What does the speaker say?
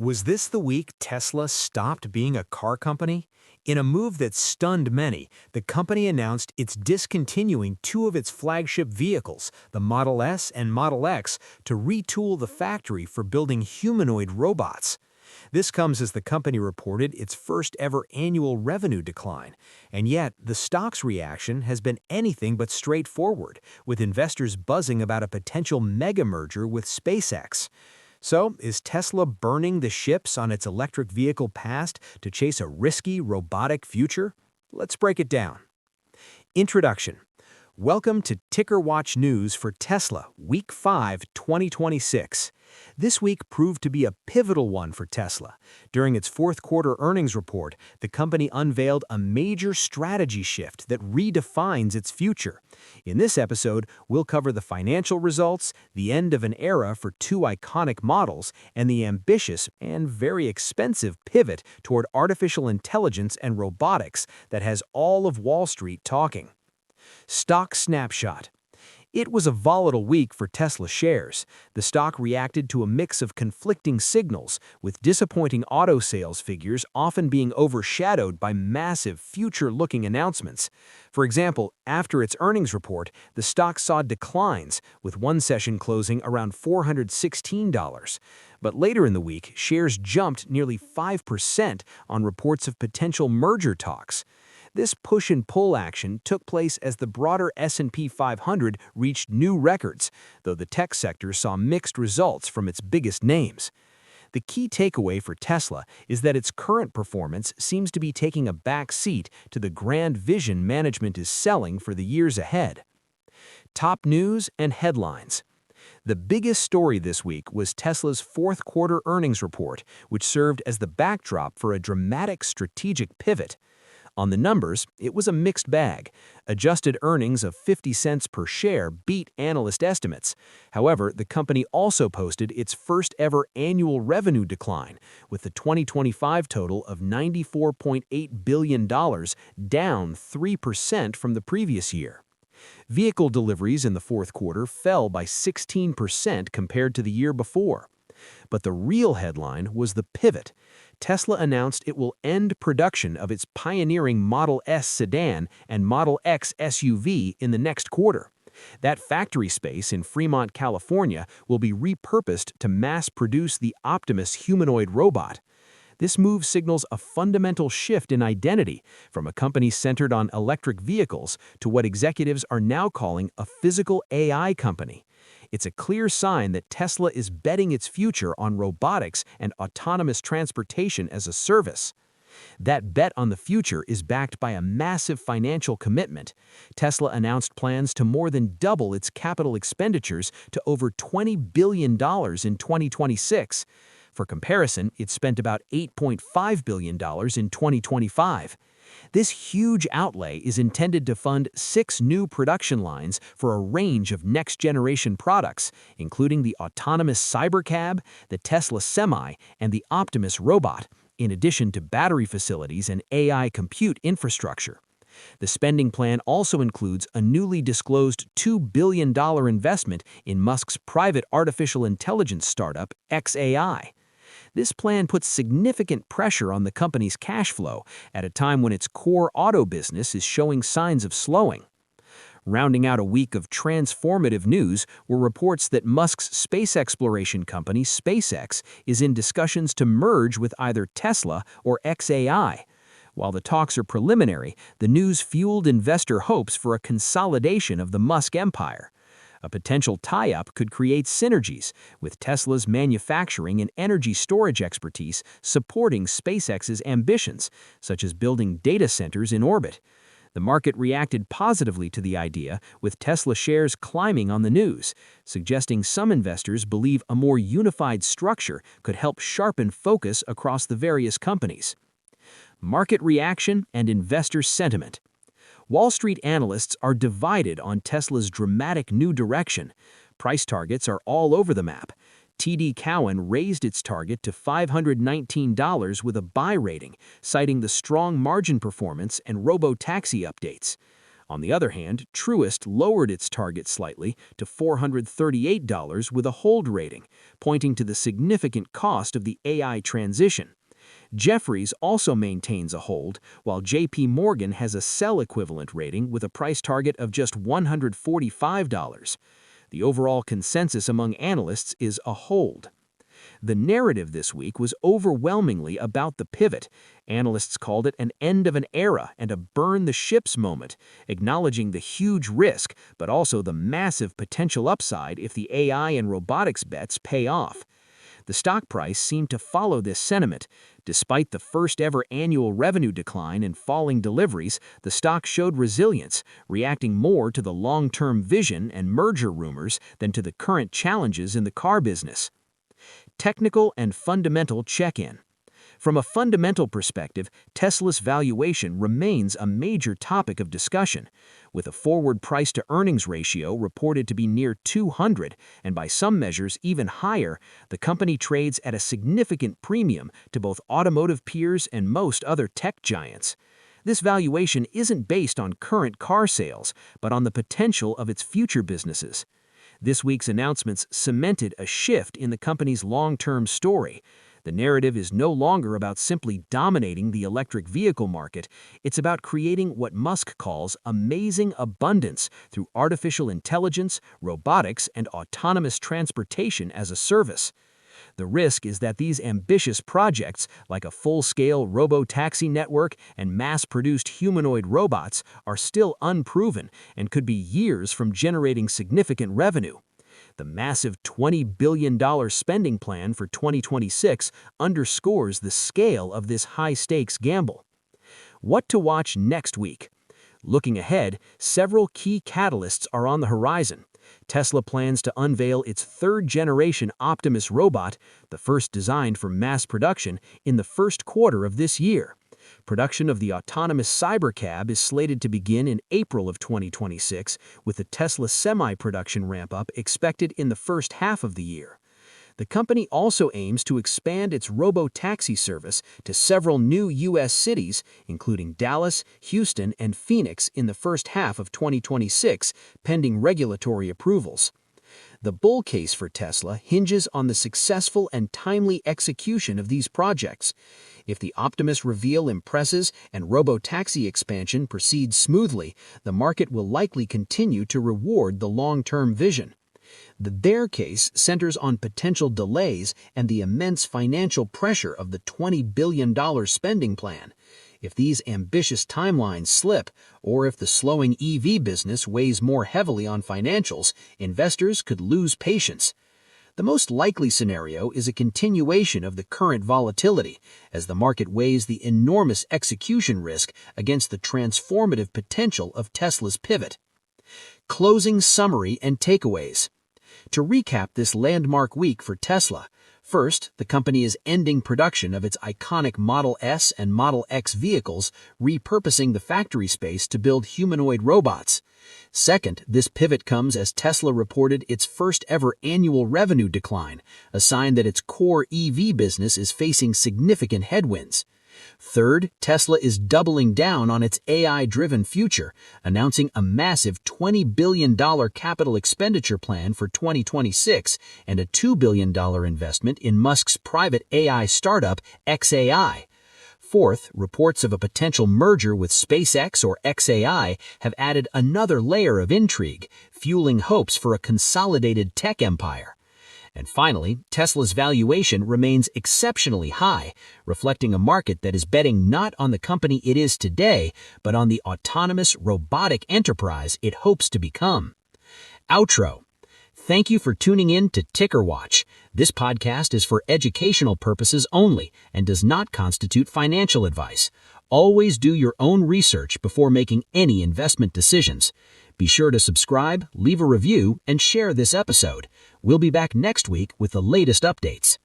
Was this the week Tesla stopped being a car company? In a move that stunned many, the company announced it's discontinuing two of its flagship vehicles, the Model S and Model X, to retool the factory for building humanoid robots. This comes as the company reported its first ever annual revenue decline, and yet the stock's reaction has been anything but straightforward, with investors buzzing about a potential mega merger with SpaceX. So, is Tesla burning the ships on its electric vehicle past to chase a risky, robotic future? Let's break it down. Introduction. Welcome to TickerWatch News for Tesla, Week 5, 2026. This week proved to be a pivotal one for Tesla. During its fourth quarter earnings report, the company unveiled a major strategy shift that redefines its future. In this episode, we'll cover the financial results, the end of an era for two iconic models, and the ambitious and very expensive pivot toward artificial intelligence and robotics that has all of Wall Street talking. Stock snapshot. It was a volatile week for Tesla shares. The stock reacted to a mix of conflicting signals, with disappointing auto sales figures often being overshadowed by massive future-looking announcements. For example, after its earnings report, the stock saw declines, with one session closing around $416. But later in the week, shares jumped nearly 5% on reports of potential merger talks. This push-and-pull action took place as the broader S&P 500 reached new records, though the tech sector saw mixed results from its biggest names. The key takeaway for Tesla is that its current performance seems to be taking a back seat to the grand vision management is selling for the years ahead. Top news and headlines. The biggest story this week was Tesla's fourth quarter earnings report, which served as the backdrop for a dramatic strategic pivot. On the numbers, it was a mixed bag. Adjusted earnings of 50 cents per share beat analyst estimates. However, the company also posted its first ever annual revenue decline, with the 2025 total of $94.8 billion, down 3% from the previous year. Vehicle deliveries in the fourth quarter fell by 16% compared to the year before. But the real headline was the pivot. Tesla announced it will end production of its pioneering Model S sedan and Model X SUV in the next quarter. That factory space in Fremont, California, will be repurposed to mass-produce the Optimus humanoid robot. This move signals a fundamental shift in identity, from a company centered on electric vehicles to what executives are now calling a physical AI company. It's a clear sign that Tesla is betting its future on robotics and autonomous transportation as a service. That bet on the future is backed by a massive financial commitment. Tesla announced plans to more than double its capital expenditures to over $20 billion in 2026. For comparison, it spent about $8.5 billion in 2025. This huge outlay is intended to fund 6 new production lines for a range of next-generation products, including the autonomous Cybercab, the Tesla Semi, and the Optimus robot, in addition to battery facilities and AI compute infrastructure. The spending plan also includes a newly disclosed $2 billion investment in Musk's private artificial intelligence startup, xAI. This plan puts significant pressure on the company's cash flow at a time when its core auto business is showing signs of slowing. Rounding out a week of transformative news were reports that Musk's space exploration company, SpaceX, is in discussions to merge with either Tesla or xAI. While the talks are preliminary, the news fueled investor hopes for a consolidation of the Musk empire. A potential tie-up could create synergies, with Tesla's manufacturing and energy storage expertise supporting SpaceX's ambitions, such as building data centers in orbit. The market reacted positively to the idea, with Tesla shares climbing on the news, suggesting some investors believe a more unified structure could help sharpen focus across the various companies. Market reaction and investor sentiment. Wall Street analysts are divided on Tesla's dramatic new direction. Price targets are all over the map. TD Cowen raised its target to $519 with a buy rating, citing the strong margin performance and robo-taxi updates. On the other hand, Truist lowered its target slightly to $438 with a hold rating, pointing to the significant cost of the AI transition. Jefferies also maintains a hold, while JP Morgan has a sell equivalent rating with a price target of just $145. The overall consensus among analysts is a hold. The narrative this week was overwhelmingly about the pivot. Analysts called it an end of an era and a burn the ships moment, acknowledging the huge risk but also the massive potential upside if the AI and robotics bets pay off. The stock price seemed to follow this sentiment. Despite the first-ever annual revenue decline and falling deliveries, the stock showed resilience, reacting more to the long-term vision and merger rumors than to the current challenges in the car business. Technical and fundamental check-in. From a fundamental perspective, Tesla's valuation remains a major topic of discussion. With a forward price-to-earnings ratio reported to be near 200, and by some measures even higher, the company trades at a significant premium to both automotive peers and most other tech giants. This valuation isn't based on current car sales, but on the potential of its future businesses. This week's announcements cemented a shift in the company's long-term story. The narrative is no longer about simply dominating the electric vehicle market. It's about creating what Musk calls amazing abundance through artificial intelligence, robotics, and autonomous transportation as a service. The risk is that these ambitious projects, like a full-scale robo-taxi network and mass-produced humanoid robots, are still unproven and could be years from generating significant revenue. The massive $20 billion spending plan for 2026 underscores the scale of this high-stakes gamble. What to watch next week? Looking ahead, several key catalysts are on the horizon. Tesla plans to unveil its third-generation Optimus robot, the first designed for mass production, in the first quarter of this year. Production of the autonomous Cybercab is slated to begin in April of 2026, with the Tesla semi-production ramp-up expected in the first half of the year. The company also aims to expand its robo-taxi service to several new U.S. cities, including Dallas, Houston, and Phoenix in the first half of 2026, pending regulatory approvals. The bull case for Tesla hinges on the successful and timely execution of these projects. If the Optimus reveal impresses and robo-taxi expansion proceeds smoothly, the market will likely continue to reward the long-term vision. The bear case centers on potential delays and the immense financial pressure of the $20 billion spending plan. If these ambitious timelines slip, or if the slowing EV business weighs more heavily on financials, investors could lose patience. The most likely scenario is a continuation of the current volatility, as the market weighs the enormous execution risk against the transformative potential of Tesla's pivot. Closing summary and takeaways. To recap this landmark week for Tesla, first, the company is ending production of its iconic Model S and Model X vehicles, repurposing the factory space to build humanoid robots. Second, this pivot comes as Tesla reported its first-ever annual revenue decline, a sign that its core EV business is facing significant headwinds. Third, Tesla is doubling down on its AI-driven future, announcing a massive $20 billion capital expenditure plan for 2026 and a $2 billion investment in Musk's private AI startup, xAI. Fourth, reports of a potential merger with SpaceX or xAI have added another layer of intrigue, fueling hopes for a consolidated tech empire. And finally, Tesla's valuation remains exceptionally high, reflecting a market that is betting not on the company it is today, but on the autonomous robotic enterprise it hopes to become. Outro. Thank you for tuning in to TickerWatch. This podcast is for educational purposes only and does not constitute financial advice. Always do your own research before making any investment decisions. Be sure to subscribe, leave a review, and share this episode. We'll be back next week with the latest updates.